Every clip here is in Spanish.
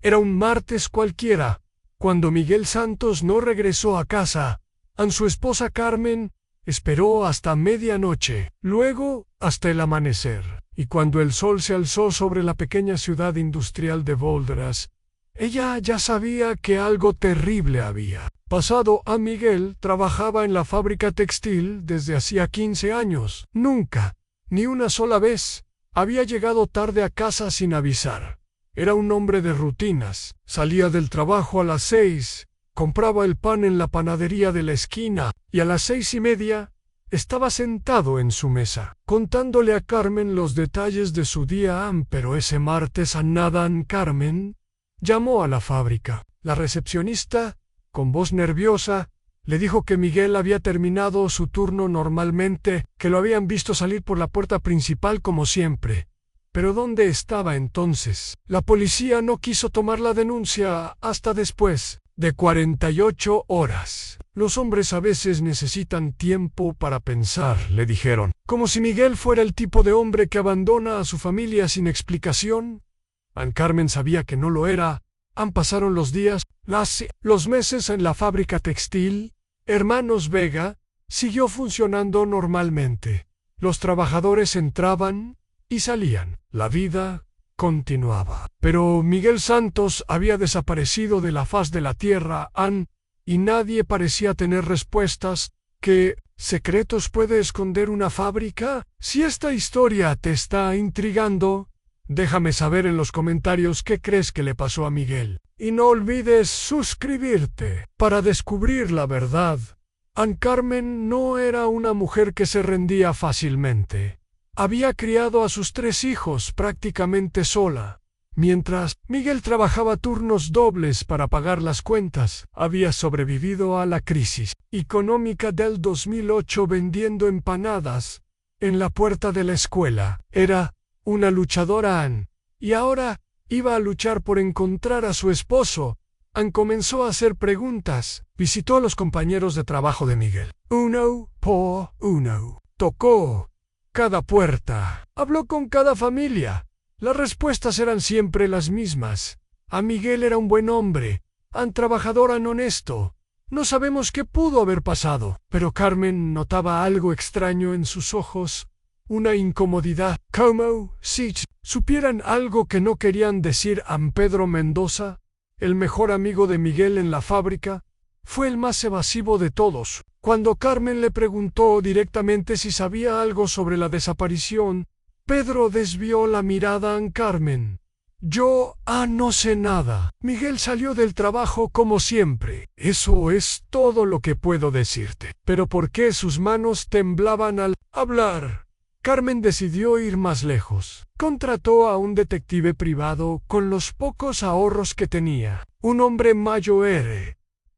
Era un martes cualquiera, cuando Miguel Santos no regresó a casa. Su esposa Carmen esperó hasta medianoche, luego hasta el amanecer. Y cuando el sol se alzó sobre la pequeña ciudad industrial de Boulderas, ella ya sabía que algo terrible había pasado. Miguel trabajaba en la fábrica textil desde hacía 15 años. Nunca, ni una sola vez, había llegado tarde a casa sin avisar. Era un hombre de rutinas. Salía del trabajo a las 6, compraba el pan en la panadería de la esquina, y a las 6:30 estaba sentado en su mesa, contándole a Carmen los detalles de su día. Pero ese martes nada. Carmen llamó a la fábrica. La recepcionista, con voz nerviosa, le dijo que Miguel había terminado su turno normalmente, que lo habían visto salir por la puerta principal como siempre. ¿Pero dónde estaba entonces? La policía no quiso tomar la denuncia hasta después de 48 horas. Los hombres a veces necesitan tiempo para pensar, le dijeron. Como si Miguel fuera el tipo de hombre que abandona a su familia sin explicación. Carmen sabía que no lo era. Pasaron los días, los meses en la fábrica textil. Hermanos Vega siguió funcionando normalmente. Los trabajadores entraban y salían. La vida continuaba. Pero Miguel Santos había desaparecido de la faz de la tierra, y nadie parecía tener respuestas. ¿Qué secretos puede esconder una fábrica? Si esta historia te está intrigando, déjame saber en los comentarios qué crees que le pasó a Miguel. Y no olvides suscribirte para descubrir la verdad. Carmen no era una mujer que se rendía fácilmente. Había criado a sus 3 hijos prácticamente sola. Mientras Miguel trabajaba turnos dobles para pagar las cuentas, había sobrevivido a la crisis económica del 2008 vendiendo empanadas en la puerta de la escuela. Era una luchadora, y ahora iba a luchar por encontrar a su esposo. Comenzó a hacer preguntas. Visitó a los compañeros de trabajo de Miguel. Uno por uno. Tocó cada puerta. Habló con cada familia. Las respuestas eran siempre las mismas. Miguel era un buen hombre, trabajador, honesto. No sabemos qué pudo haber pasado. Pero Carmen notaba algo extraño en sus ojos. Una incomodidad. Como si supieran algo que no querían decir. Pedro Mendoza, el mejor amigo de Miguel en la fábrica, fue el más evasivo de todos. Cuando Carmen le preguntó directamente si sabía algo sobre la desaparición, Pedro desvió la mirada a Carmen. Yo no sé nada. Miguel salió del trabajo como siempre. Eso es todo lo que puedo decirte. ¿Pero por qué sus manos temblaban al hablar? Carmen decidió ir más lejos. Contrató a un detective privado con los pocos ahorros que tenía. Un hombre mayor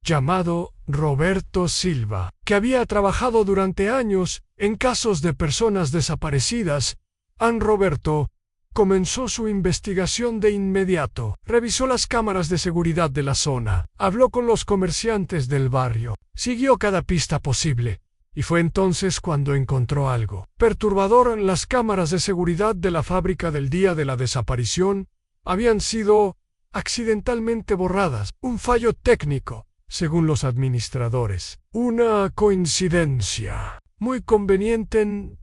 llamado Roberto Silva, que había trabajado durante años en casos de personas desaparecidas. Roberto comenzó su investigación de inmediato. Revisó las cámaras de seguridad de la zona. Habló con los comerciantes del barrio. Siguió cada pista posible. Y fue entonces cuando encontró algo perturbador. Las cámaras de seguridad de la fábrica del día de la desaparición habían sido accidentalmente borradas. Un fallo técnico, según los administradores. Una coincidencia muy conveniente.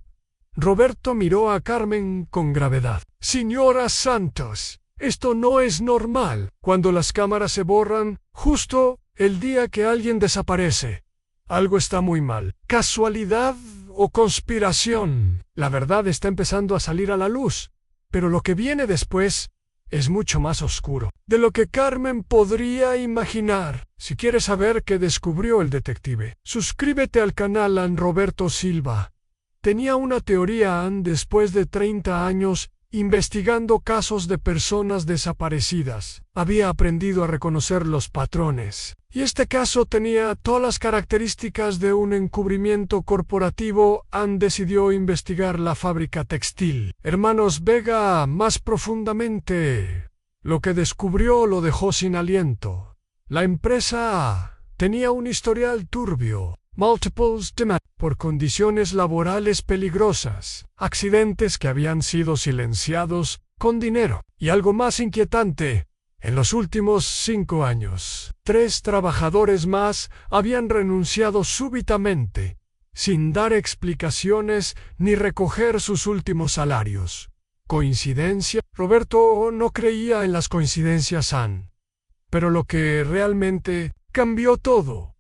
Roberto miró a Carmen con gravedad. Señora Santos, esto no es normal. Cuando las cámaras se borran justo el día que alguien desaparece, algo está muy mal. ¿Casualidad o conspiración? La verdad está empezando a salir a la luz, pero lo que viene después es mucho más oscuro de lo que Carmen podría imaginar. Si quieres saber qué descubrió el detective, suscríbete al canal Roberto Silva. Tenía una teoría después de 30 años investigando casos de personas desaparecidas. Había aprendido a reconocer los patrones. Y este caso tenía todas las características de un encubrimiento corporativo. Decidió investigar la fábrica textil. Hermanos Vega más profundamente. Lo que descubrió lo dejó sin aliento. La empresa tenía un historial turbio. Multiples demand por condiciones laborales peligrosas, accidentes que habían sido silenciados con dinero. Y algo más inquietante, En los últimos 5 años, 3 trabajadores más habían renunciado súbitamente, sin dar explicaciones ni recoger sus últimos salarios. ¿Coincidencia? Roberto no creía en las coincidencias, pero lo que realmente cambió todo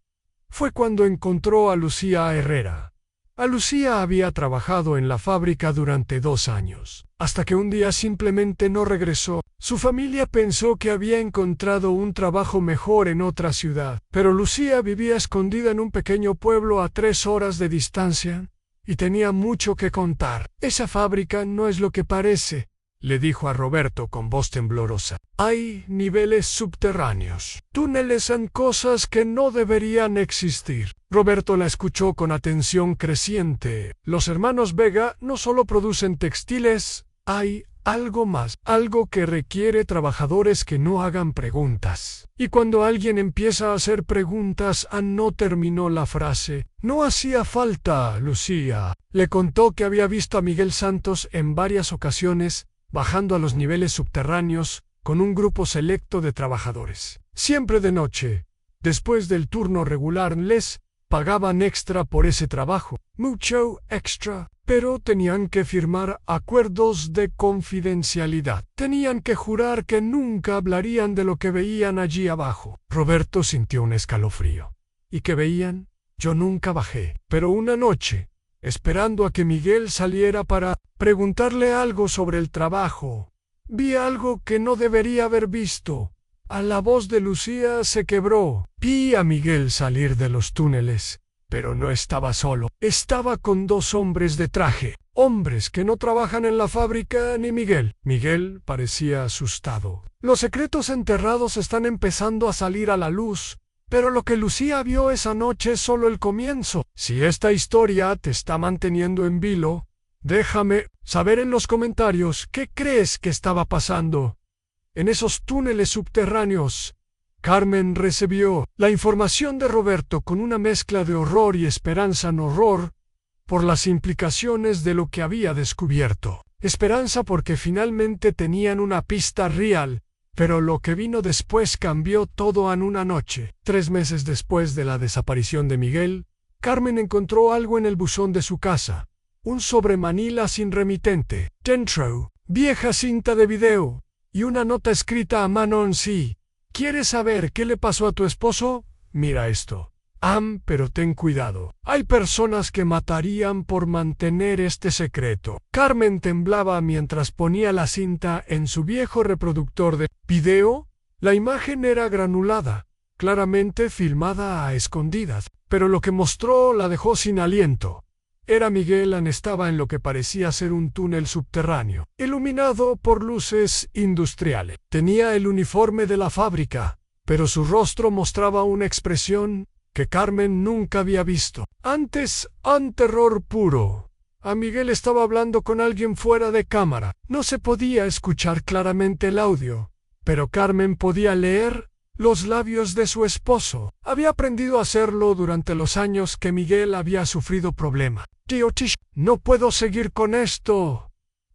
fue cuando encontró a Lucía Herrera. A Lucía había trabajado en la fábrica durante 2 años, hasta que un día simplemente no regresó. Su familia pensó que había encontrado un trabajo mejor en otra ciudad, pero Lucía vivía escondida en un pequeño pueblo a 3 horas de distancia y tenía mucho que contar. «Esa fábrica no es lo que parece», le dijo a Roberto con voz temblorosa. «Hay niveles subterráneos, túneles en cosas que no deberían existir». Roberto la escuchó con atención creciente. «Los hermanos Vega no solo producen textiles, hay algo más, algo que requiere trabajadores que no hagan preguntas». Y cuando alguien empieza a hacer preguntas, no terminó la frase. «No hacía falta, Lucía». Le contó que había visto a Miguel Santos en varias ocasiones bajando a los niveles subterráneos con un grupo selecto de trabajadores. Siempre de noche, después del turno regular, les pagaban extra por ese trabajo, mucho extra, pero tenían que firmar acuerdos de confidencialidad. Tenían que jurar que nunca hablarían de lo que veían allí abajo. Roberto sintió un escalofrío. ¿Y qué veían? Yo nunca bajé, pero una noche, esperando a que Miguel saliera para preguntarle algo sobre el trabajo, vi algo que no debería haber visto. A la voz de Lucía se quebró. Vi a Miguel salir de los túneles, pero no estaba solo. Estaba con 2 hombres de traje, hombres que no trabajan en la fábrica ni Miguel. Miguel parecía asustado. Los secretos enterrados están empezando a salir a la luz, pero lo que Lucía vio esa noche es solo el comienzo. Si esta historia te está manteniendo en vilo, déjame saber en los comentarios qué crees que estaba pasando. En esos túneles subterráneos, Carmen recibió la información de Roberto con una mezcla de horror y esperanza en horror por las implicaciones de lo que había descubierto. Esperanza porque finalmente tenían una pista real, pero lo que vino después cambió todo en una noche. 3 meses después de la desaparición de Miguel, Carmen encontró algo en el buzón de su casa. Un sobre Manila sin remitente. Dentro, vieja cinta de video y una nota escrita a mano en sí. ¿Quieres saber qué le pasó a tu esposo? Mira esto. Pero ten cuidado. Hay personas que matarían por mantener este secreto. Carmen temblaba mientras ponía la cinta en su viejo reproductor de video. La imagen era granulada, claramente filmada a escondidas, pero lo que mostró la dejó sin aliento. Era Miguel. Estaba en lo que parecía ser un túnel subterráneo, iluminado por luces industriales. Tenía el uniforme de la fábrica, pero su rostro mostraba una expresión que Carmen nunca había visto. Antes, terror puro. A Miguel estaba hablando con alguien fuera de cámara. No se podía escuchar claramente el audio, pero Carmen podía leer los labios de su esposo. Había aprendido a hacerlo durante los años que Miguel había sufrido problemas. «Tío Tish, no puedo seguir con esto»,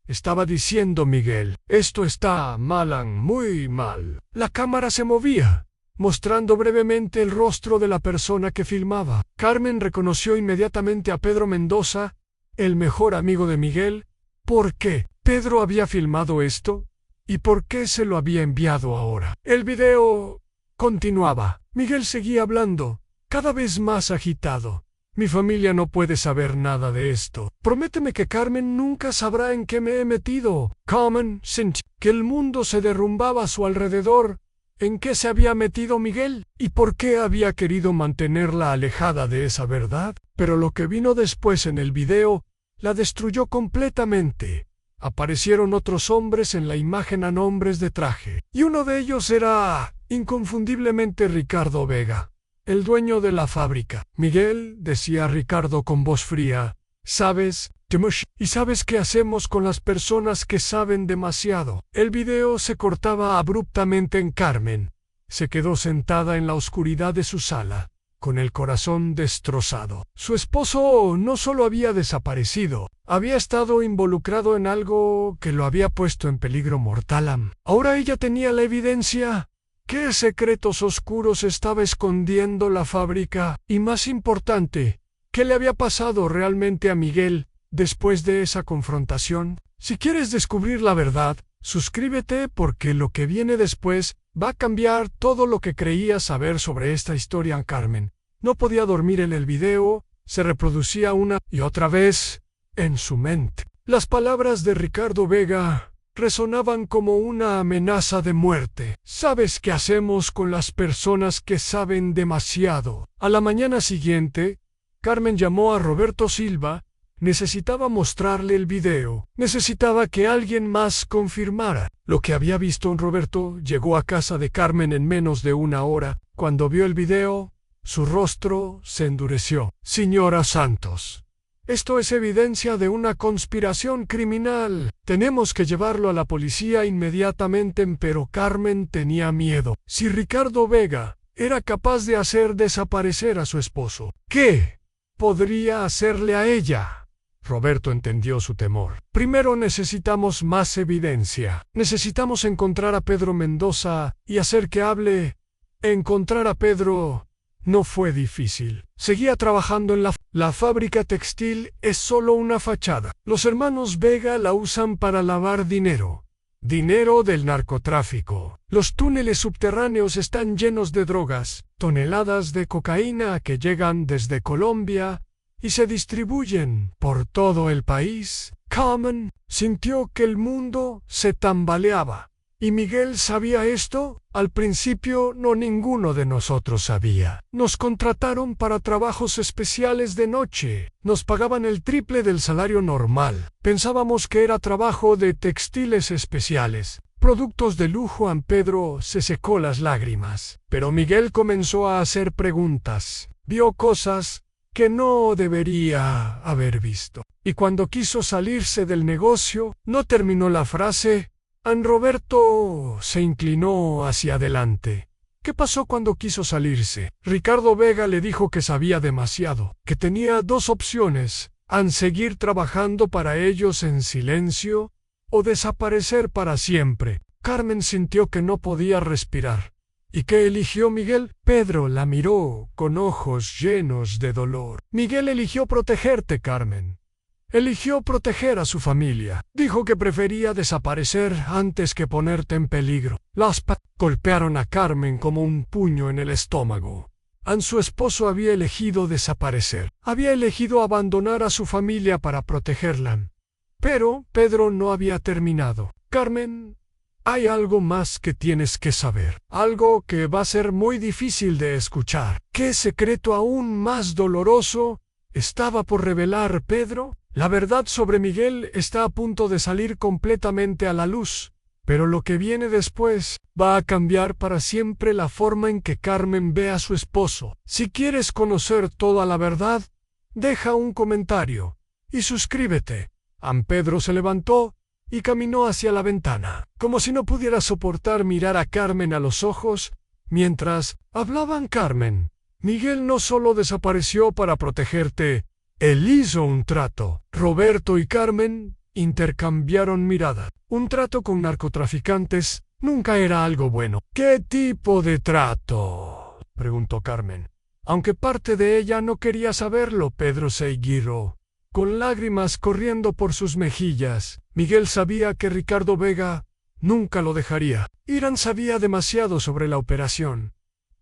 estaba diciendo Miguel. «Esto está mal, muy mal». La cámara se movía, mostrando brevemente el rostro de la persona que filmaba. Carmen reconoció inmediatamente a Pedro Mendoza, el mejor amigo de Miguel. ¿Por qué Pedro había filmado esto? ¿Y por qué se lo había enviado ahora? El video continuaba. Miguel seguía hablando, cada vez más agitado. «Mi familia no puede saber nada de esto. Prométeme que Carmen nunca sabrá en qué me he metido». Carmen sintió que el mundo se derrumbaba a su alrededor. ¿En qué se había metido Miguel? ¿Y por qué había querido mantenerla alejada de esa verdad? Pero lo que vino después en el video la destruyó completamente. Aparecieron otros hombres en la imagen, a hombres de traje, y uno de ellos era inconfundiblemente Ricardo Vega, el dueño de la fábrica. «Miguel», decía Ricardo con voz fría, «¿sabes? ¿Y sabes qué hacemos con las personas que saben demasiado?» El video se cortaba abruptamente en Carmen. Se quedó sentada en la oscuridad de su sala, con el corazón destrozado. Su esposo no solo había desaparecido, había estado involucrado en algo que lo había puesto en peligro mortal. Ahora ella tenía la evidencia. ¿Qué secretos oscuros estaba escondiendo la fábrica? Y más importante, ¿qué le había pasado realmente a Miguel después de esa confrontación? Si quieres descubrir la verdad, suscríbete porque lo que viene después va a cambiar todo lo que creías saber sobre esta historia. Carmen no podía dormir en el video, se reproducía una y otra vez en su mente. Las palabras de Ricardo Vega resonaban como una amenaza de muerte. ¿Sabes qué hacemos con las personas que saben demasiado? A la mañana siguiente, Carmen llamó a Roberto Silva. Necesitaba mostrarle el video. Necesitaba que alguien más confirmara lo que había visto. Roberto llegó a casa de Carmen en menos de una hora. Cuando vio el video, su rostro se endureció. Señora Santos, esto es evidencia de una conspiración criminal. Tenemos que llevarlo a la policía inmediatamente. Pero Carmen tenía miedo. Si Ricardo Vega era capaz de hacer desaparecer a su esposo, ¿qué podría hacerle a ella? Roberto entendió su temor. Primero necesitamos más evidencia. Necesitamos encontrar a Pedro Mendoza y hacer que hable. Encontrar a Pedro no fue difícil. Seguía trabajando en la fábrica textil. Es solo una fachada. Los hermanos Vega la usan para lavar dinero. Dinero del narcotráfico. Los túneles subterráneos están llenos de drogas, toneladas de cocaína que llegan desde Colombia y se distribuyen por todo el país. Carmen sintió que el mundo se tambaleaba. ¿Y Miguel sabía esto? Al principio no, ninguno de nosotros sabía. Nos contrataron para trabajos especiales de noche. Nos pagaban el triple del salario normal. Pensábamos que era trabajo de textiles especiales, productos de lujo. Pedro se secó las lágrimas. Pero Miguel comenzó a hacer preguntas. Vio cosas que no debería haber visto. Y cuando quiso salirse del negocio, no terminó la frase. Roberto se inclinó hacia adelante. ¿Qué pasó cuando quiso salirse? Ricardo Vega le dijo que sabía demasiado, que tenía dos opciones: seguir trabajando para ellos en silencio o desaparecer para siempre. Carmen sintió que no podía respirar. ¿Y qué eligió Miguel? Pedro la miró con ojos llenos de dolor. Miguel eligió protegerte, Carmen. Eligió proteger a su familia. Dijo que prefería desaparecer antes que ponerte en peligro. Las golpearon a Carmen como un puño en el estómago. Su esposo había elegido desaparecer. Había elegido abandonar a su familia para protegerla. Pero Pedro no había terminado. Carmen, hay algo más que tienes que saber. Algo que va a ser muy difícil de escuchar. ¿Qué secreto aún más doloroso estaba por revelar Pedro? La verdad sobre Miguel está a punto de salir completamente a la luz, pero lo que viene después va a cambiar para siempre la forma en que Carmen ve a su esposo. Si quieres conocer toda la verdad, deja un comentario y suscríbete. Pedro se levantó y caminó hacia la ventana, como si no pudiera soportar mirar a Carmen a los ojos mientras hablaban. Carmen, Miguel no solo desapareció para protegerte, él hizo un trato. Roberto y Carmen intercambiaron miradas. Un trato con narcotraficantes nunca era algo bueno. ¿Qué tipo de trato?, preguntó Carmen. Aunque parte de ella no quería saberlo, Pedro se irguió, con lágrimas corriendo por sus mejillas. Miguel sabía que Ricardo Vega nunca lo dejaría. Irán sabía demasiado sobre la operación,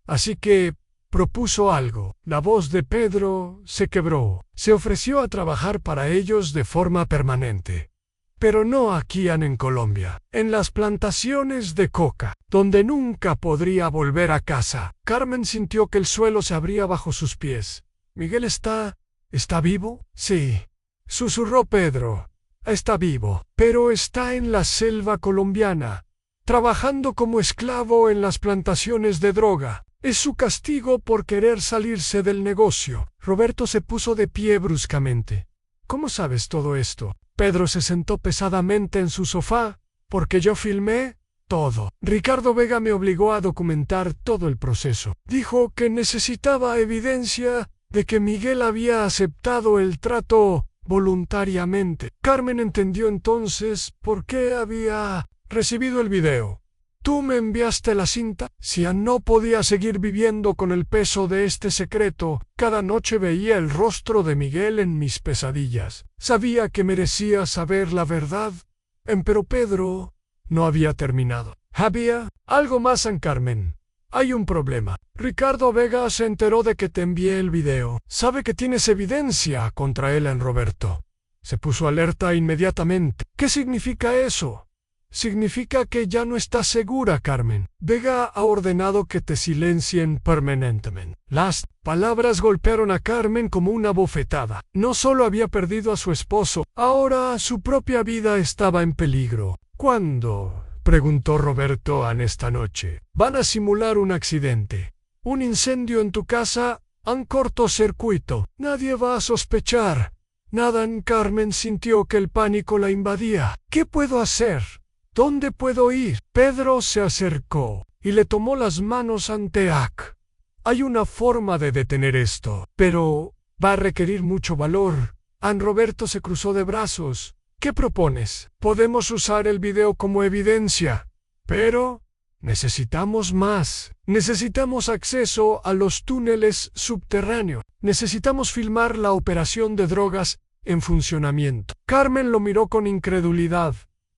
así que propuso algo. La voz de Pedro se quebró. Se ofreció a trabajar para ellos de forma permanente. Pero no aquí en Colombia, en las plantaciones de coca, donde nunca podría volver a casa. Carmen sintió que el suelo se abría bajo sus pies. ¿Miguel está vivo? Sí, susurró Pedro. Está vivo, pero está en la selva colombiana, trabajando como esclavo en las plantaciones de droga. Es su castigo por querer salirse del negocio. Roberto se puso de pie bruscamente. ¿Cómo sabes todo esto? Pedro se sentó pesadamente en su sofá. Porque yo filmé. todo. Ricardo Vega me obligó a documentar todo el proceso. Dijo que necesitaba evidencia de que Miguel había aceptado el trato voluntariamente. Carmen entendió entonces por qué había recibido el video. Tú me enviaste la cinta. Cian no podía seguir viviendo con el peso de este secreto. Cada noche veía el rostro de Miguel en mis pesadillas. Sabía que merecía saber la verdad. Pero Pedro no había terminado. Había algo más, San Carmen. Hay un problema. Ricardo Vega se enteró de que te envié el video. Sabe que tienes evidencia contra él en Roberto. Se puso alerta inmediatamente. ¿Qué significa eso? Significa que ya no estás segura, Carmen. Vega ha ordenado que te silencien permanentemente. Las palabras golpearon a Carmen como una bofetada. No solo había perdido a su esposo, ahora su propia vida estaba en peligro. ¿Cuándo?, preguntó Roberto Ann esta noche. Van a simular un accidente. Un incendio en tu casa, un cortocircuito. Nadie va a sospechar. Nada. Carmen sintió que el pánico la invadía. ¿Qué puedo hacer? ¿Dónde puedo ir? Pedro se acercó y le tomó las manos ante Ak. Hay una forma de detener esto, pero va a requerir mucho valor. An Roberto se cruzó de brazos. ¿Qué propones? Podemos usar el video como evidencia, pero necesitamos más. Necesitamos acceso a los túneles subterráneos. Necesitamos filmar la operación de drogas en funcionamiento. Carmen lo miró con incredulidad.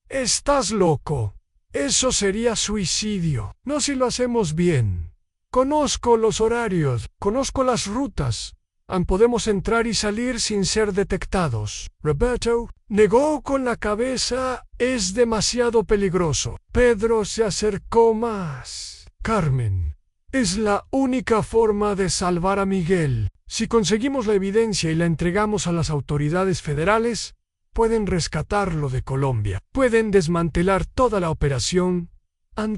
Estás loco. Eso sería suicidio. No si lo hacemos bien. Conozco los horarios, conozco las rutas. Podemos entrar y salir sin ser detectados. Roberto negó con la cabeza. Es demasiado peligroso. Pedro se acercó más. Carmen, es la única forma de salvar a Miguel. Si conseguimos la evidencia y la entregamos a las autoridades federales, pueden rescatarlo de Colombia. Pueden desmantelar toda la operación.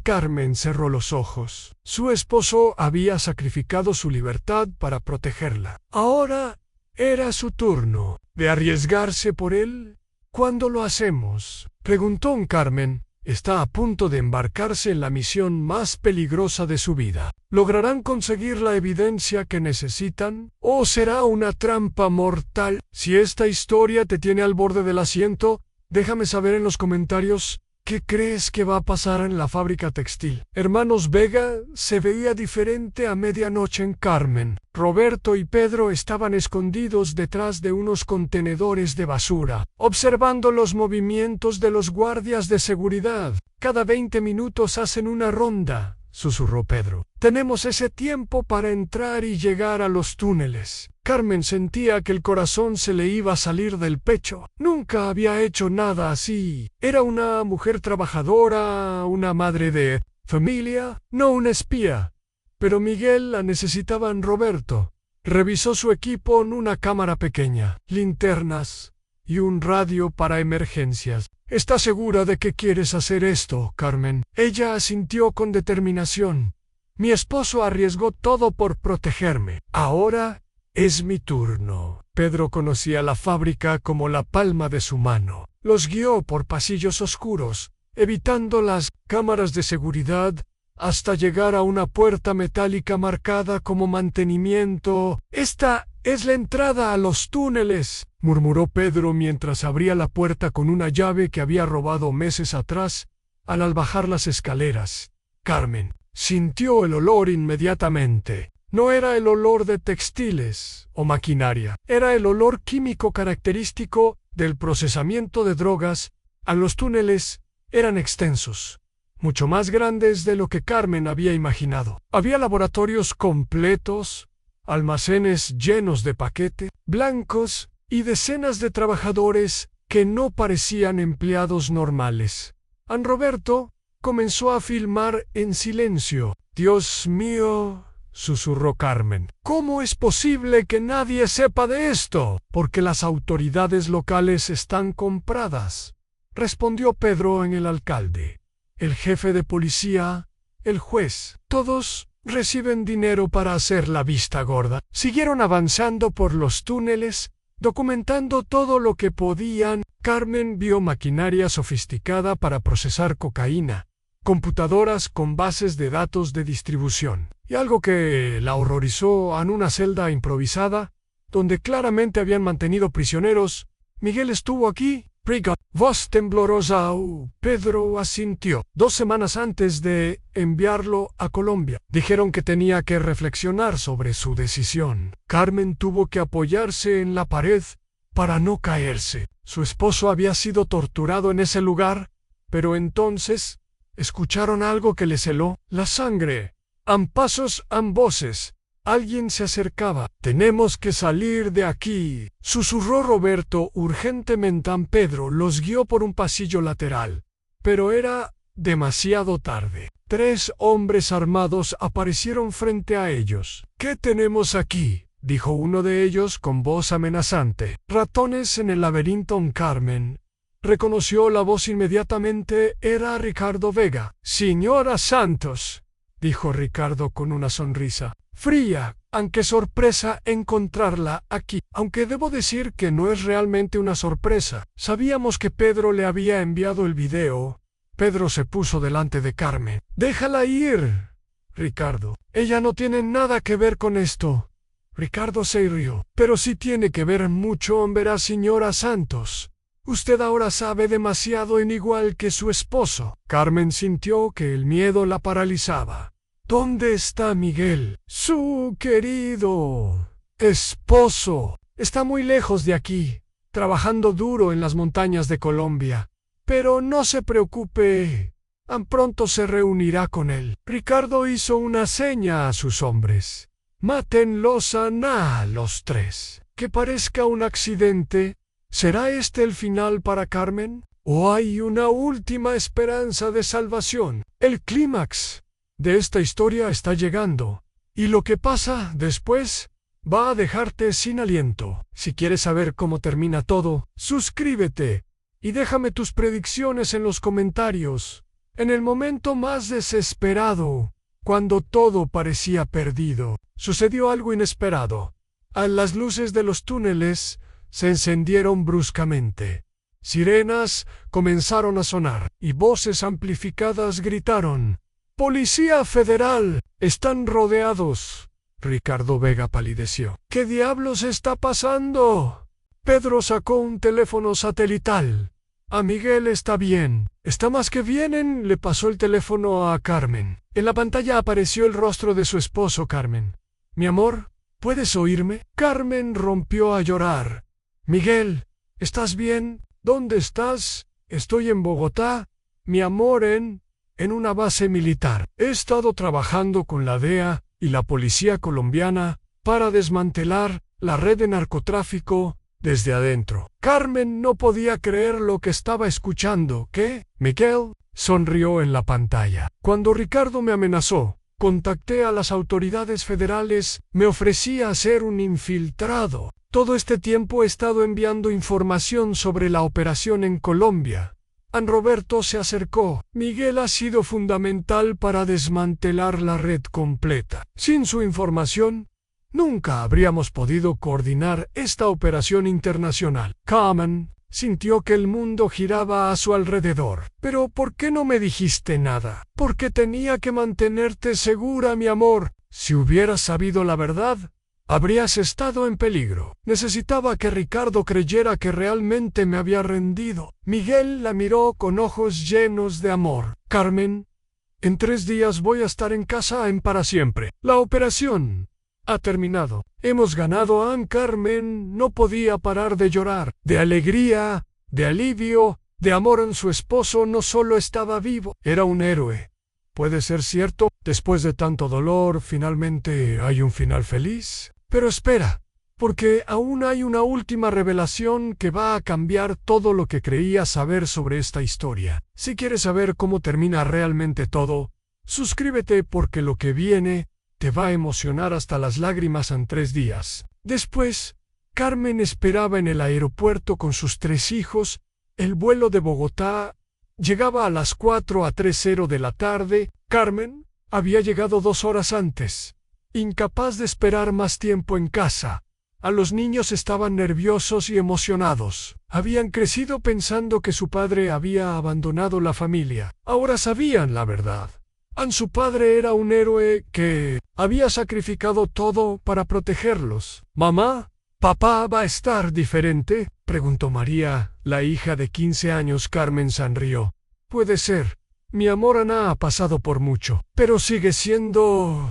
Carmen cerró los ojos. Su esposo había sacrificado su libertad para protegerla. Ahora era su turno de arriesgarse por él. ¿Cuándo lo hacemos?, preguntó Carmen. Está a punto de embarcarse en la misión más peligrosa de su vida. ¿Lograrán conseguir la evidencia que necesitan? ¿O será una trampa mortal? Si esta historia te tiene al borde del asiento, déjame saber en los comentarios qué crees que va a pasar en la fábrica textil. Hermanos Vega se veía diferente a medianoche en Carmen. Roberto y Pedro estaban escondidos detrás de unos contenedores de basura, observando los movimientos de los guardias de seguridad. Cada 20 minutos hacen una ronda, susurró Pedro. Tenemos ese tiempo para entrar y llegar a los túneles. Carmen sentía que el corazón se le iba a salir del pecho. Nunca había hecho nada así. Era una mujer trabajadora, una madre de familia, no una espía. Pero Miguel la necesitaba en Roberto. Revisó su equipo en una cámara pequeña, linternas y un radio para emergencias. ¿Estás segura de que quieres hacer esto, Carmen? Ella asintió con determinación. Mi esposo arriesgó todo por protegerme. Ahora es mi turno. Pedro conocía la fábrica como la palma de su mano. Los guió por pasillos oscuros, evitando las cámaras de seguridad, hasta llegar a una puerta metálica marcada como mantenimiento. «Esta es la entrada a los túneles», murmuró Pedro mientras abría la puerta con una llave que había robado meses atrás al bajar las escaleras. Carmen sintió el olor inmediatamente. No era el olor de textiles o maquinaria, era el olor químico característico del procesamiento de drogas. Los túneles eran extensos, mucho más grandes de lo que Carmen había imaginado. Había laboratorios completos, almacenes llenos de paquete, blancos y decenas de trabajadores que no parecían empleados normales. Roberto comenzó a filmar en silencio. «Dios mío», susurró Carmen. «¿Cómo es posible que nadie sepa de esto?» «Porque las autoridades locales están compradas», respondió Pedro en el alcalde, el jefe de policía, el juez. Todos reciben dinero para hacer la vista gorda. Siguieron avanzando por los túneles, documentando todo lo que podían. Carmen vio maquinaria sofisticada para procesar cocaína, computadoras con bases de datos de distribución. Y algo que la horrorizó, en una celda improvisada, donde claramente habían mantenido prisioneros. Miguel estuvo aquí. Voz temblorosa. Pedro asintió. 2 semanas antes de enviarlo a Colombia, dijeron que tenía que reflexionar sobre su decisión. Carmen tuvo que apoyarse en la pared para no caerse. Su esposo había sido torturado en ese lugar, pero entonces escucharon algo que les heló la sangre. Pasos, voces. Alguien se acercaba. «Tenemos que salir de aquí», susurró Roberto urgentemente. Pedro los guió por un pasillo lateral, pero era demasiado tarde. 3 hombres armados aparecieron frente a ellos. «¿Qué tenemos aquí?», dijo uno de ellos con voz amenazante. «Ratones en el laberinto». Carmen reconoció la voz inmediatamente. Era Ricardo Vega. «Señora Santos», dijo Ricardo con una sonrisa fría. «Qué sorpresa encontrarla aquí. Aunque debo decir que no es realmente una sorpresa. Sabíamos que Pedro le había enviado el video». Pedro se puso delante de Carmen. «Déjala ir, Ricardo. Ella no tiene nada que ver con esto». Ricardo se rió. «Pero sí tiene que ver mucho, verá, señora Santos. Usted ahora sabe demasiado, en igual que su esposo». Carmen sintió que el miedo la paralizaba. «¿Dónde está Miguel? Su querido esposo. Está muy lejos de aquí, trabajando duro en las montañas de Colombia. Pero no se preocupe, pronto se reunirá con él». Ricardo hizo una seña a sus hombres. «Mátenlos a los 3. Que parezca un accidente». ¿Será este el final para Carmen? ¿O hay una última esperanza de salvación? El clímax de esta historia está llegando, y lo que pasa después va a dejarte sin aliento. Si quieres saber cómo termina todo, suscríbete y déjame tus predicciones en los comentarios. En el momento más desesperado, cuando todo parecía perdido, sucedió algo inesperado. Las luces de los túneles se encendieron bruscamente. Sirenas comenzaron a sonar, y voces amplificadas gritaron: «¡Policía Federal! ¡Están rodeados!». Ricardo Vega palideció. «¿Qué diablos está pasando?». Pedro sacó un teléfono satelital. «Miguel está bien. Está más que bien». Le pasó el teléfono a Carmen. En la pantalla apareció el rostro de su esposo. «Carmen, mi amor, ¿puedes oírme?». Carmen rompió a llorar. «Miguel, ¿estás bien? ¿Dónde estás?». «Estoy en Bogotá, mi amor, en una base militar. He estado trabajando con la DEA y la policía colombiana para desmantelar la red de narcotráfico desde adentro». Carmen no podía creer lo que estaba escuchando. «¿Qué?». Miguel sonrió en la pantalla. «Cuando Ricardo me amenazó, contacté a las autoridades federales. Me ofrecí a ser un infiltrado. Todo este tiempo he estado enviando información sobre la operación en Colombia». Roberto se acercó. «Miguel ha sido fundamental para desmantelar la red completa. Sin su información, nunca habríamos podido coordinar esta operación internacional». Carmen sintió que el mundo giraba a su alrededor. «¿Pero por qué no me dijiste nada?». «Porque tenía que mantenerte segura, mi amor. Si hubieras sabido la verdad, habrías estado en peligro. Necesitaba que Ricardo creyera que realmente me había rendido». Miguel la miró con ojos llenos de amor. «Carmen, en 3 días voy a estar en casa para siempre. La operación ha terminado. Hemos ganado». Carmen no podía parar de llorar, de alegría, de alivio, de amor. En su esposo no solo estaba vivo, era un héroe. Puede ser cierto, después de tanto dolor, finalmente hay un final feliz. Pero espera, porque aún hay una última revelación que va a cambiar todo lo que creías saber sobre esta historia. Si quieres saber cómo termina realmente todo, suscríbete, porque lo que viene te va a emocionar hasta las lágrimas. En 3 días después, Carmen esperaba en el aeropuerto con sus 3 hijos. El vuelo de Bogotá llegaba a las 4:30 de la tarde. Carmen había llegado 2 horas antes. Incapaz de esperar más tiempo en casa, A los niños estaban nerviosos y emocionados. Habían crecido pensando que su padre había abandonado la familia. Ahora sabían la verdad. Su padre era un héroe que había sacrificado todo para protegerlos. «Mamá, ¿papá va a estar diferente?», preguntó María, la hija de 15 años. Carmen sonrió. «Puede ser. Mi amor, Ana ha pasado por mucho, pero sigue siendo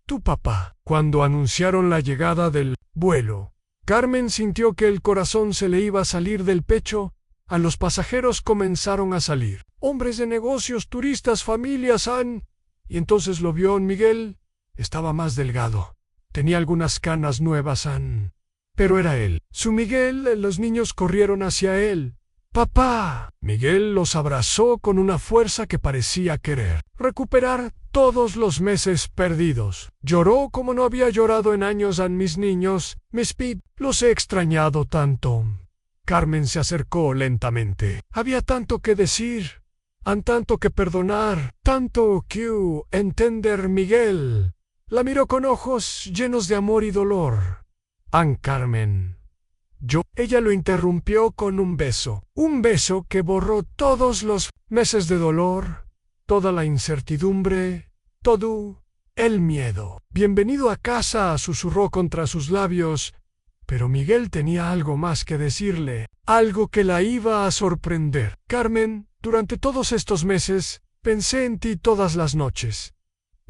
tu papá». Cuando anunciaron la llegada del vuelo, Carmen sintió que el corazón se le iba a salir del pecho. A los pasajeros comenzaron a salir hombres de negocios, turistas, familias, y entonces lo vio Miguel. Estaba más delgado. Tenía algunas canas nuevas, pero era él. Su Miguel. Los niños corrieron hacia él. «¡Papá!». Miguel los abrazó con una fuerza que parecía querer recuperar todos los meses perdidos. Lloró como no había llorado en años. «Mis niños, Miss Pip, los he extrañado tanto». Carmen se acercó lentamente. Había tanto que decir, tanto que perdonar, tanto que entender. Miguel la miró con ojos llenos de amor y dolor. «Carmen». Ella lo interrumpió con un beso que borró todos los meses de dolor, toda la incertidumbre, todo el miedo. «Bienvenido a casa», susurró contra sus labios, pero Miguel tenía algo más que decirle, algo que la iba a sorprender. «Carmen, durante todos estos meses pensé en ti todas las noches.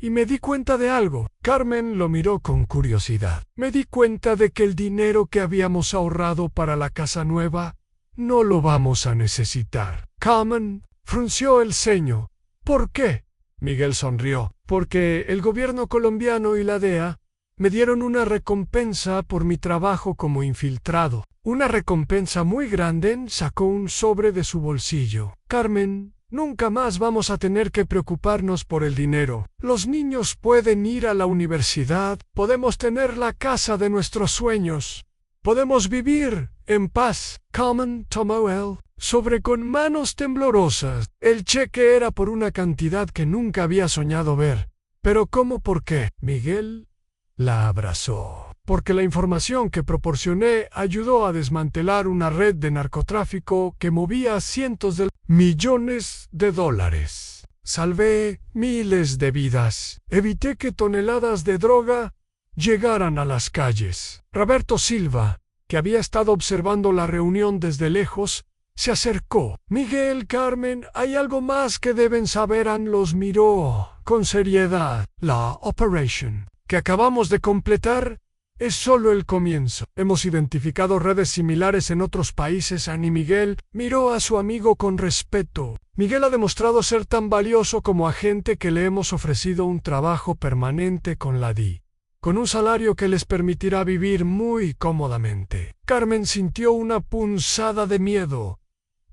Y me di cuenta de algo». Carmen lo miró con curiosidad. «Me di cuenta de que el dinero que habíamos ahorrado para la casa nueva no lo vamos a necesitar». Carmen frunció el ceño. «¿Por qué?». Miguel sonrió. «Porque el gobierno colombiano y la DEA me dieron una recompensa por mi trabajo como infiltrado». «Una recompensa muy grande». Sacó un sobre de su bolsillo. «Carmen, nunca más vamos a tener que preocuparnos por el dinero. Los niños pueden ir a la universidad, podemos tener la casa de nuestros sueños, podemos vivir en paz». Carmen tomó el sobre con manos temblorosas. El cheque era por una cantidad que nunca había soñado ver. «¿Pero cómo? ¿Por qué?». Miguel la abrazó. «Porque la información que proporcioné ayudó a desmantelar una red de narcotráfico que movía cientos de millones de dólares. Salvé miles de vidas. Evité que toneladas de droga llegaran a las calles». Roberto Silva, que había estado observando la reunión desde lejos, se acercó. «Miguel, Carmen, hay algo más que deben saber». Los miró con seriedad. «La operación que acabamos de completar es solo el comienzo. Hemos identificado redes similares en otros países». Y Miguel miró a su amigo con respeto. «Miguel ha demostrado ser tan valioso como agente que le hemos ofrecido un trabajo permanente con la DEA, con un salario que les permitirá vivir muy cómodamente». Carmen sintió una punzada de miedo.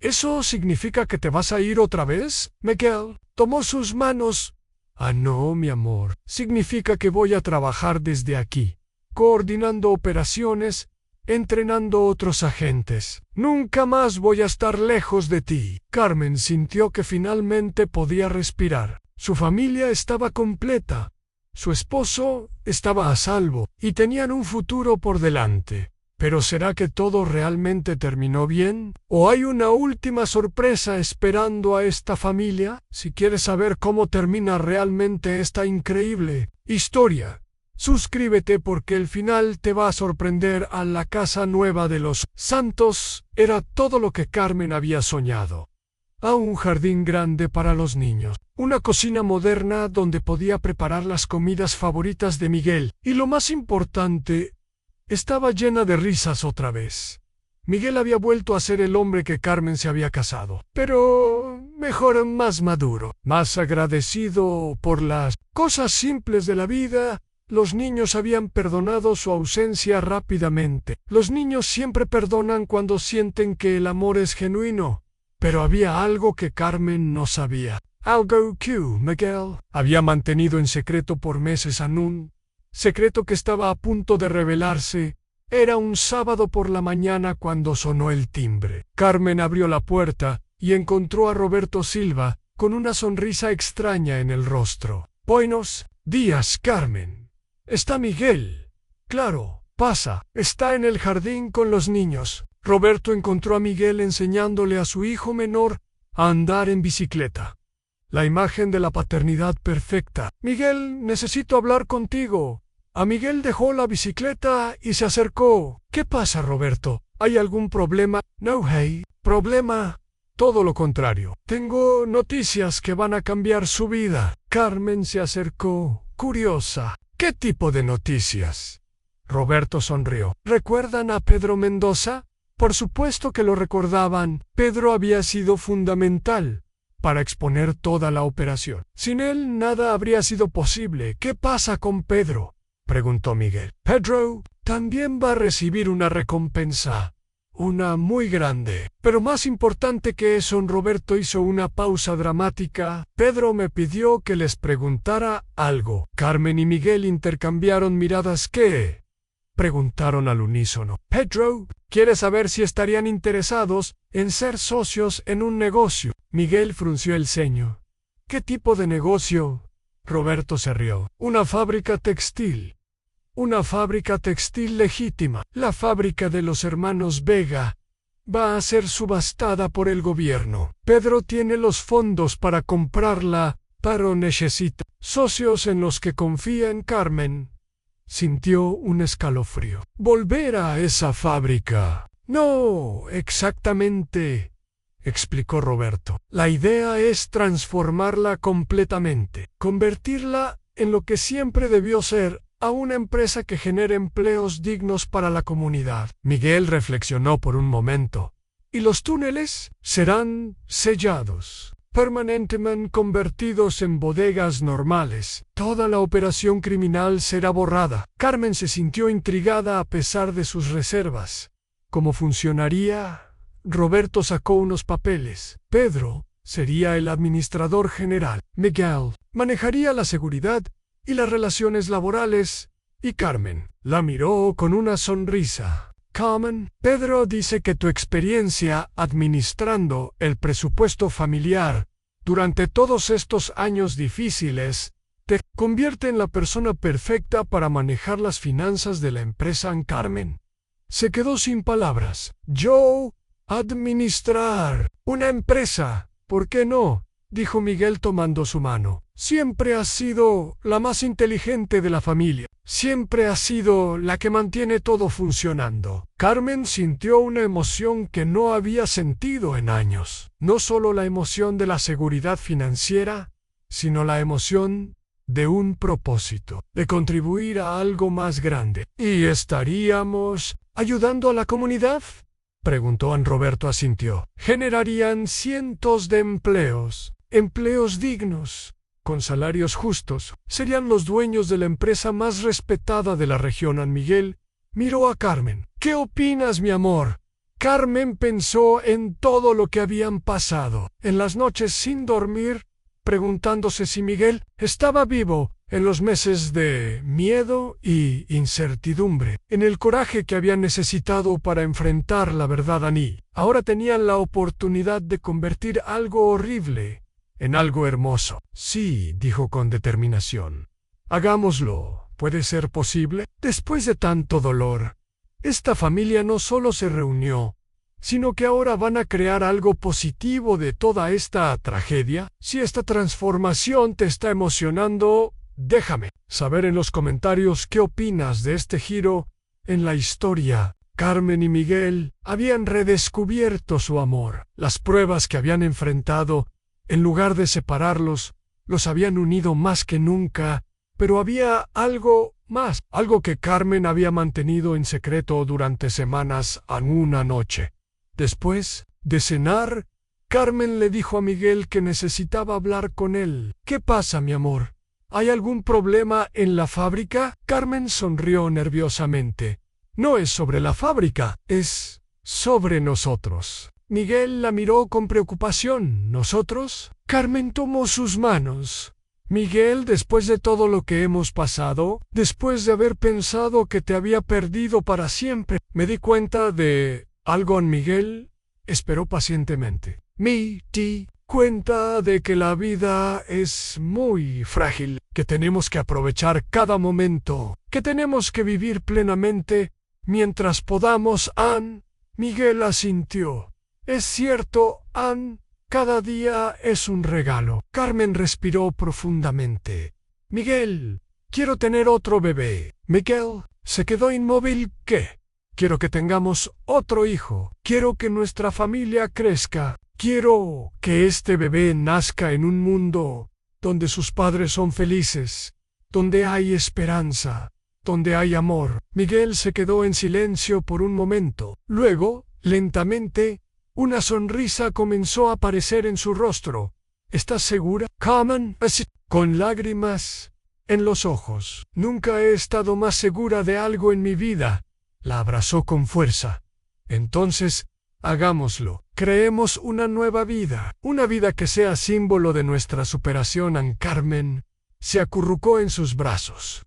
«¿Eso significa que te vas a ir otra vez?». Miguel tomó sus manos. «No, mi amor. Significa que voy a trabajar desde aquí, coordinando operaciones, entrenando otros agentes. Nunca más voy a estar lejos de ti». Carmen sintió que finalmente podía respirar. Su familia estaba completa. Su esposo estaba a salvo y tenían un futuro por delante. ¿Pero será que todo realmente terminó bien? ¿O hay una última sorpresa esperando a esta familia? Si quieres saber cómo termina realmente esta increíble historia, suscríbete porque el final te va a sorprender. A la casa nueva de los Santos era todo lo que Carmen había soñado. A un jardín grande para los niños, una cocina moderna donde podía preparar las comidas favoritas de Miguel, y lo más importante, estaba llena de risas otra vez. Miguel había vuelto a ser el hombre que Carmen se había casado, pero mejor, más maduro, más agradecido por las cosas simples de la vida. Los niños habían perdonado su ausencia rápidamente. Los niños siempre perdonan cuando sienten que el amor es genuino. Pero había algo que Carmen no sabía. Algo que Miguel había mantenido en secreto por meses. Un secreto que estaba a punto de revelarse. Era un sábado por la mañana cuando sonó el timbre. Carmen abrió la puerta y encontró a Roberto Silva con una sonrisa extraña en el rostro. «Buenos días, Carmen. ¿Está Miguel?». «Claro, Pasa, está en el jardín con los niños. Roberto encontró a Miguel enseñándole a su hijo menor a andar en bicicleta. La imagen de la paternidad perfecta. Miguel, necesito hablar contigo. A Miguel dejó la bicicleta y se acercó. ¿Qué pasa, Roberto? ¿Hay algún problema? No, hey, problema. Todo lo contrario. Tengo noticias que van a cambiar su vida. Carmen se acercó, curiosa. ¿Qué tipo de noticias? Roberto sonrió. ¿Recuerdan a Pedro Mendoza? Por supuesto que lo recordaban. Pedro había sido fundamental para exponer toda la operación. Sin él nada habría sido posible. ¿Qué pasa con Pedro?, preguntó Miguel. Pedro también va a recibir una recompensa. Una muy grande. Pero más importante que eso, Roberto hizo una pausa dramática. Pedro me pidió que les preguntara algo. Carmen y Miguel intercambiaron miradas. ¿Qué?, preguntaron al unísono. Pedro quiere saber si estarían interesados en ser socios en un negocio. Miguel frunció el ceño. ¿Qué tipo de negocio? Roberto se rió. Una fábrica textil. Una fábrica textil legítima. La fábrica de los hermanos Vega va a ser subastada por el gobierno. Pedro tiene los fondos para comprarla, pero necesita socios en los que confía en Carmen. Sintió un escalofrío. ¿Volver a esa fábrica? No, exactamente, explicó Roberto. La idea es transformarla completamente, convertirla en lo que siempre debió ser, a una empresa que genere empleos dignos para la comunidad. Miguel reflexionó por un momento. ¿Y los túneles? Serán sellados, permanentemente convertidos en bodegas normales. Toda la operación criminal será borrada. Carmen se sintió intrigada a pesar de sus reservas. ¿Cómo funcionaría? Roberto sacó unos papeles. Pedro sería el administrador general. Miguel manejaría la seguridad y las relaciones laborales. Y Carmen la miró con una sonrisa. Carmen, Pedro dice que tu experiencia administrando el presupuesto familiar durante todos estos años difíciles te convierte en la persona perfecta para manejar las finanzas de la empresa. Carmen se quedó sin palabras. Yo administrar una empresa, ¿por qué no?, dijo Miguel tomando su mano. Siempre has sido la más inteligente de la familia. Siempre has sido la que mantiene todo funcionando. Carmen sintió una emoción que no había sentido en años. No solo la emoción de la seguridad financiera, sino la emoción de un propósito, de contribuir a algo más grande. ¿Y estaríamos ayudando a la comunidad?, preguntó. Roberto asintió. Generarían cientos de empleos dignos, con salarios justos. Serían los dueños de la empresa más respetada de la región. Miguel miró a Carmen. ¿Qué opinas, mi amor? Carmen pensó en todo lo que habían pasado, en las noches sin dormir, preguntándose si Miguel estaba vivo, en los meses de miedo y incertidumbre, en el coraje que habían necesitado para enfrentar la verdad. Ahora tenían la oportunidad de convertir algo horrible en algo hermoso. Sí, dijo con determinación. Hagámoslo. ¿Puede ser posible? Después de tanto dolor, esta familia no solo se reunió, sino que ahora van a crear algo positivo de toda esta tragedia. Si esta transformación te está emocionando, déjame saber en los comentarios qué opinas de este giro en la historia. Carmen y Miguel habían redescubierto su amor. Las pruebas que habían enfrentado, en lugar de separarlos, los habían unido más que nunca, pero había algo más, algo que Carmen había mantenido en secreto durante semanas. Una noche, después de cenar, Carmen le dijo a Miguel que necesitaba hablar con él. ¿Qué pasa, mi amor? ¿Hay algún problema en la fábrica? Carmen sonrió nerviosamente. No es sobre la fábrica, es sobre nosotros. Miguel la miró con preocupación. ¿Nosotros? Carmen tomó sus manos. Miguel, después de todo lo que hemos pasado, después de haber pensado que te había perdido para siempre, me di cuenta de algo. Miguel esperó pacientemente. cuenta de que la vida es muy frágil, que tenemos que aprovechar cada momento, que tenemos que vivir plenamente mientras podamos. Anne. Miguel asintió. Es cierto, Anne. Cada día es un regalo. Carmen respiró profundamente. Miguel, quiero tener otro bebé. Miguel se quedó inmóvil. ¿Qué? Quiero que tengamos otro hijo. Quiero que nuestra familia crezca. Quiero que este bebé nazca en un mundo donde sus padres son felices, donde hay esperanza, donde hay amor. Miguel se quedó en silencio por un momento. Luego, lentamente, una sonrisa comenzó a aparecer en su rostro. ¿Estás segura, Carmen? Con lágrimas en los ojos. Nunca he estado más segura de algo en mi vida. La abrazó con fuerza. Entonces, hagámoslo. Creemos una nueva vida. Una vida que sea símbolo de nuestra superación. Anne. Carmen se acurrucó en sus brazos.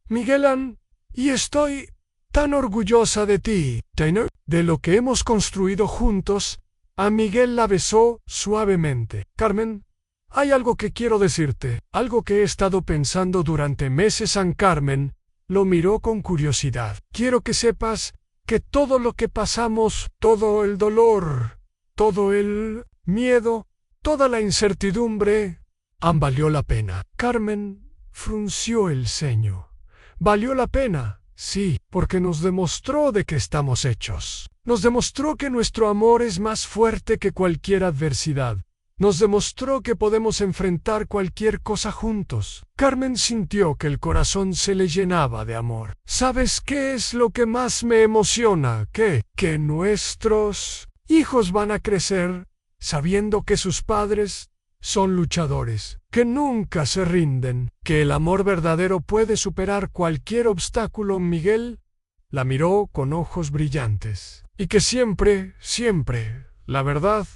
Miguel, Anne, y estoy tan orgullosa de ti, de lo que hemos construido juntos. A Miguel la besó suavemente. Carmen, hay algo que quiero decirte, algo que he estado pensando durante meses. Anne. Carmen lo miró con curiosidad. Quiero que sepas que todo lo que pasamos, todo el dolor, todo el miedo, toda la incertidumbre, valió la pena. Carmen frunció el ceño. Valió la pena. Sí, porque nos demostró de qué estamos hechos. Nos demostró que nuestro amor es más fuerte que cualquier adversidad. Nos demostró que podemos enfrentar cualquier cosa juntos. Carmen sintió que el corazón se le llenaba de amor. ¿Sabes qué es lo que más me emociona? Que nuestros hijos van a crecer sabiendo que sus padres son luchadores, que nunca se rinden, que el amor verdadero puede superar cualquier obstáculo. Miguel la miró con ojos brillantes. Y que siempre, siempre, la verdad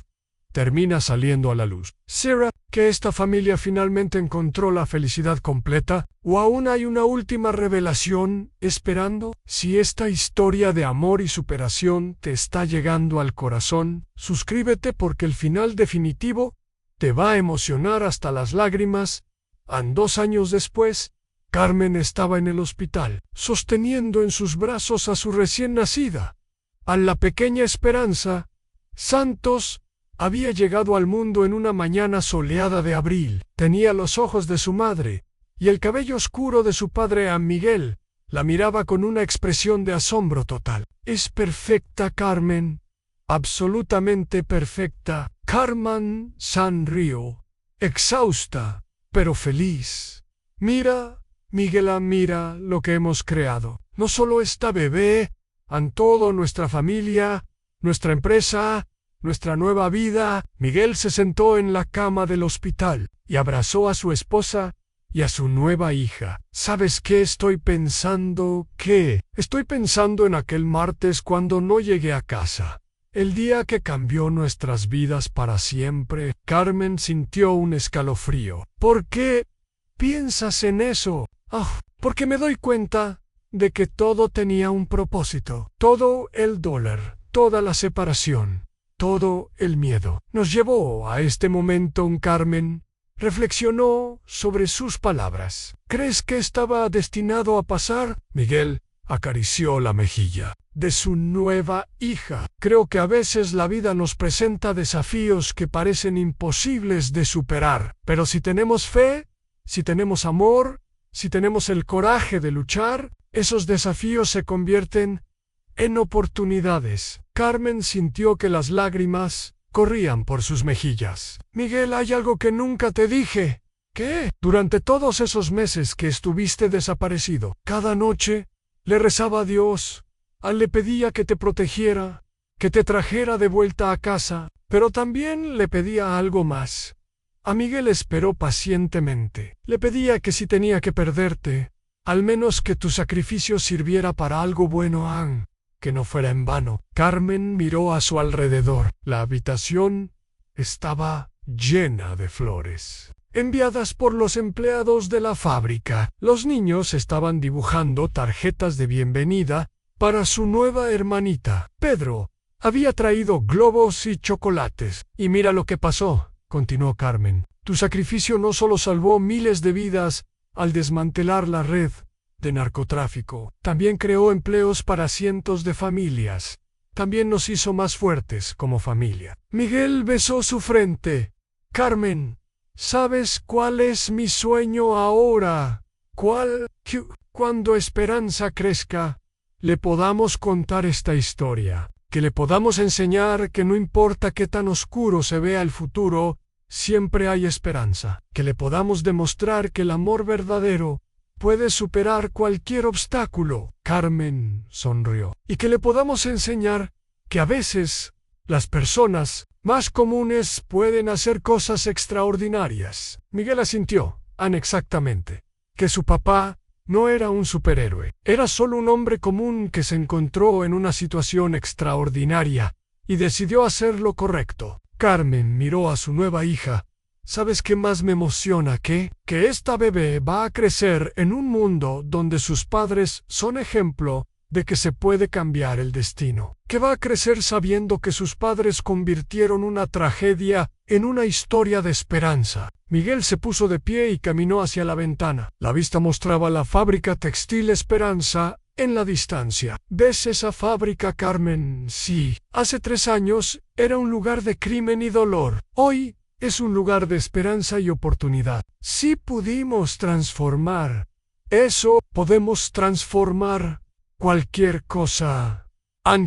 termina saliendo a la luz. ¿Será que esta familia finalmente encontró la felicidad completa? ¿O aún hay una última revelación esperando? Si esta historia de amor y superación te está llegando al corazón, suscríbete porque el final definitivo te va a emocionar hasta las lágrimas. 2 años después, Carmen estaba en el hospital, sosteniendo en sus brazos a su recién nacida. A la pequeña Esperanza Santos había llegado al mundo en una mañana soleada de abril. Tenía los ojos de su madre y el cabello oscuro de su padre. A Miguel la miraba con una expresión de asombro total. Es perfecta, Carmen. Absolutamente perfecta. Carmen sonrió, exhausta, pero feliz. Mira, Miguel, mira lo que hemos creado. No solo esta bebé, en toda nuestra familia, nuestra empresa, nuestra nueva vida. Miguel se sentó en la cama del hospital y abrazó a su esposa y a su nueva hija. ¿Sabes qué estoy pensando? ¿Qué? Estoy pensando en aquel martes cuando no llegué a casa. El día que cambió nuestras vidas para siempre. Carmen sintió un escalofrío. ¿Por qué piensas en eso? Porque me doy cuenta de que todo tenía un propósito. Todo el dolor, toda la separación, todo el miedo nos llevó a este momento. Carmen reflexionó sobre sus palabras. ¿Crees que estaba destinado a pasar? Miguel acarició la mejilla de su nueva hija. Creo que a veces la vida nos presenta desafíos que parecen imposibles de superar, pero si tenemos fe, si tenemos amor, si tenemos el coraje de luchar, esos desafíos se convierten en oportunidades. Carmen sintió que las lágrimas corrían por sus mejillas. Miguel, hay algo que nunca te dije. ¿Qué? Durante todos esos meses que estuviste desaparecido, cada noche le rezaba a Dios, le pedía que te protegiera, que te trajera de vuelta a casa, pero también le pedía algo más. A Miguel esperó pacientemente. Le pedía que si tenía que perderte, al menos que tu sacrificio sirviera para algo bueno, Anne, que no fuera en vano. Carmen miró a su alrededor. La habitación estaba llena de flores, enviadas por los empleados de la fábrica. Los niños estaban dibujando tarjetas de bienvenida para su nueva hermanita. Pedro había traído globos y chocolates. Y mira lo que pasó. continuó Carmen. Tu sacrificio no solo salvó miles de vidas al desmantelar la red de narcotráfico, también creó empleos para cientos de familias. También nos hizo más fuertes como familia. Miguel besó su frente. Carmen, ¿sabes cuál es mi sueño ahora? ¿Cuál? Cuando Esperanza crezca, le podamos contar esta historia. Que le podamos enseñar que no importa qué tan oscuro se vea el futuro, siempre hay esperanza. Que le podamos demostrar que el amor verdadero puede superar cualquier obstáculo. Carmen sonrió. Y que le podamos enseñar que a veces las personas más comunes pueden hacer cosas extraordinarias. Miguel asintió, exactamente, que su papá no era un superhéroe. Era solo un hombre común que se encontró en una situación extraordinaria y decidió hacer lo correcto. Carmen miró a su nueva hija. ¿Sabes qué más me emociona? Que esta bebé va a crecer en un mundo donde sus padres son ejemplo de que se puede cambiar el destino. Que va a crecer sabiendo que sus padres convirtieron una tragedia en una historia de esperanza. Miguel se puso de pie y caminó hacia la ventana. La vista mostraba la fábrica textil Esperanza en la distancia. ¿Ves esa fábrica, Carmen? Sí. Hace 3 años era un lugar de crimen y dolor. Hoy es un lugar de esperanza y oportunidad. Sí pudimos transformar eso, podemos transformar cualquier cosa.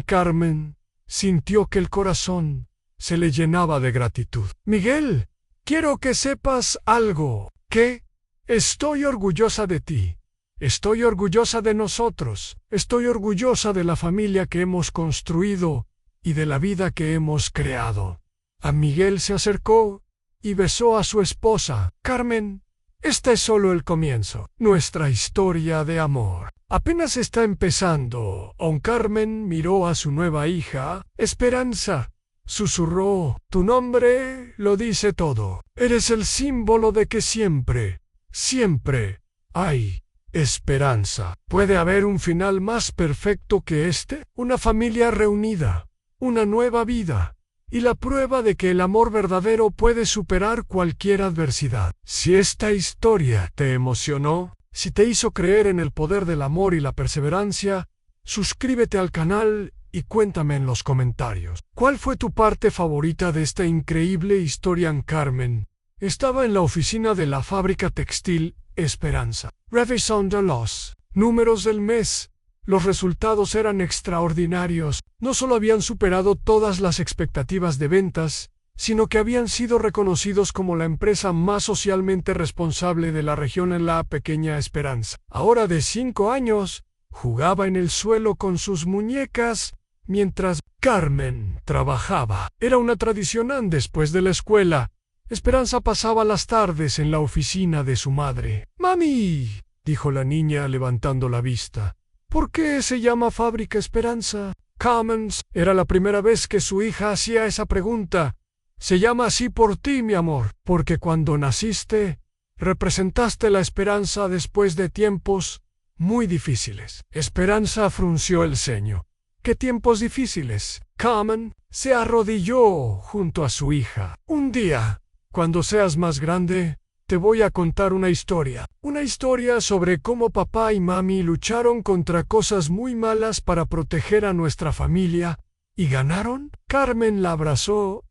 Carmen sintió que el corazón se le llenaba de gratitud. Miguel, quiero que sepas algo. Que estoy orgullosa de ti. Estoy orgullosa de nosotros. Estoy orgullosa de la familia que hemos construido y de la vida que hemos creado. A Miguel se acercó y besó a su esposa. Carmen, este es solo el comienzo. Nuestra historia de amor apenas está empezando. Carmen miró a su nueva hija. Esperanza, susurró. Tu nombre lo dice todo. Eres el símbolo de que siempre, siempre hay esperanza. ¿Puede haber un final más perfecto que este? Una familia reunida, una nueva vida y la prueba de que el amor verdadero puede superar cualquier adversidad. Si esta historia te emocionó, si te hizo creer en el poder del amor y la perseverancia, suscríbete al canal y cuéntame en los comentarios. ¿Cuál fue tu parte favorita de esta increíble historia? Carmen estaba en la oficina de la fábrica textil Esperanza, revisando los números del mes. Los resultados eran extraordinarios. No solo habían superado todas las expectativas de ventas, sino que habían sido reconocidos como la empresa más socialmente responsable de la región en la pequeña Esperanza. Ahora de 5 años, jugaba en el suelo con sus muñecas mientras Carmen trabajaba. Era una tradición después de la escuela. Esperanza pasaba las tardes en la oficina de su madre. «Mami», dijo la niña levantando la vista, «¿por qué se llama Fábrica Esperanza?» Carmen, era la primera vez que su hija hacía esa pregunta. «Se llama así por ti, mi amor, porque cuando naciste, representaste la esperanza después de tiempos muy difíciles». Esperanza frunció el ceño. «¿Qué tiempos difíciles?» Carmen se arrodilló junto a su hija. «Un día, cuando seas más grande, te voy a contar una historia. Una historia sobre cómo papá y mami lucharon contra cosas muy malas para proteger a nuestra familia. ¿Y ganaron?» Carmen la abrazó.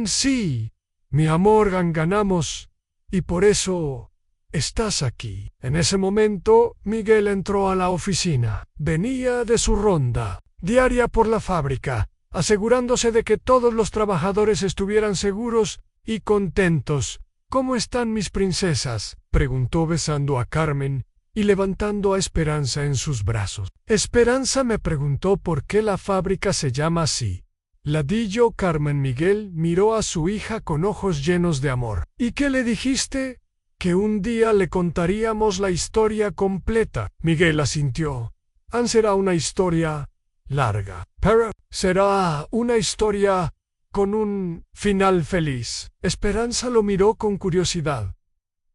Sí, mi amor, ganamos. Y por eso estás aquí». En ese momento, Miguel entró a la oficina. Venía de su ronda diaria por la fábrica, asegurándose de que todos los trabajadores estuvieran seguros y contentos. «¿Cómo están mis princesas?», preguntó besando a Carmen y levantando a Esperanza en sus brazos. Esperanza me preguntó por qué la fábrica se llama así. La di yo. Carmen. Miguel miró a su hija con ojos llenos de amor. «¿Y qué le dijiste?» «Que un día le contaríamos la historia completa». Miguel asintió. «Será una historia larga, pero será una historia con un final feliz». Esperanza lo miró con curiosidad.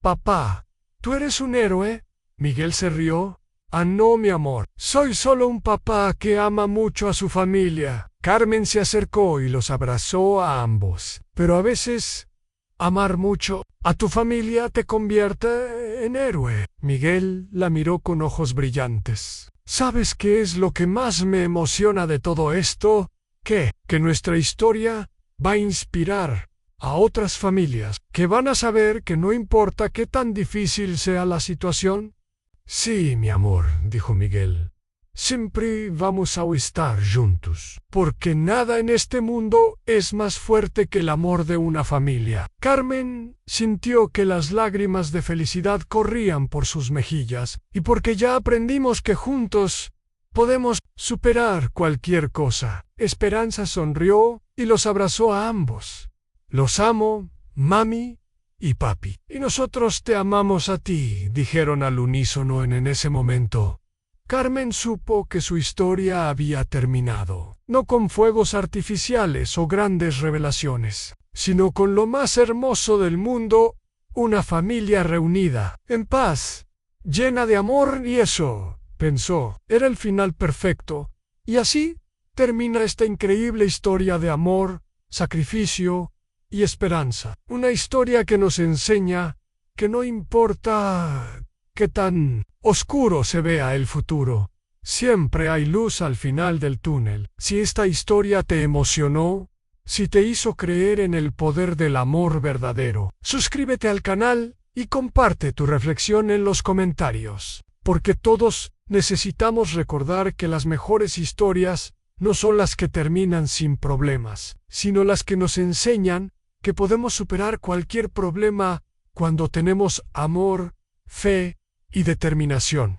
«Papá, ¿tú eres un héroe?» Miguel se rió. No, mi amor. Soy solo un papá que ama mucho a su familia». Carmen se acercó y los abrazó a ambos. «Pero a veces Amar mucho a tu familia te convierte en héroe. Miguel la miró con ojos brillantes. ¿Sabes qué es lo que más me emociona de todo esto? Que nuestra historia va a inspirar a otras familias, que van a saber que no importa qué tan difícil sea la situación. Sí, mi amor, dijo Miguel. Siempre vamos a estar juntos, porque nada en este mundo es más fuerte que el amor de una familia. Carmen sintió que las lágrimas de felicidad corrían por sus mejillas, y porque ya aprendimos que juntos podemos superar cualquier cosa. Esperanza sonrió y los abrazó a ambos. Los amo, mami y papi. Y nosotros te amamos a ti, dijeron al unísono en ese momento. Carmen supo que su historia había terminado, no con fuegos artificiales o grandes revelaciones, sino con lo más hermoso del mundo, una familia reunida, en paz, llena de amor, y eso, pensó, era el final perfecto. Y así termina esta increíble historia de amor, sacrificio y esperanza. Una historia que nos enseña que no importa qué tan oscuro se vea el futuro, siempre hay luz al final del túnel. Si esta historia te emocionó, si te hizo creer en el poder del amor verdadero, suscríbete al canal y comparte tu reflexión en los comentarios, porque todos necesitamos recordar que las mejores historias no son las que terminan sin problemas, sino las que nos enseñan que podemos superar cualquier problema cuando tenemos amor, fe y determinación.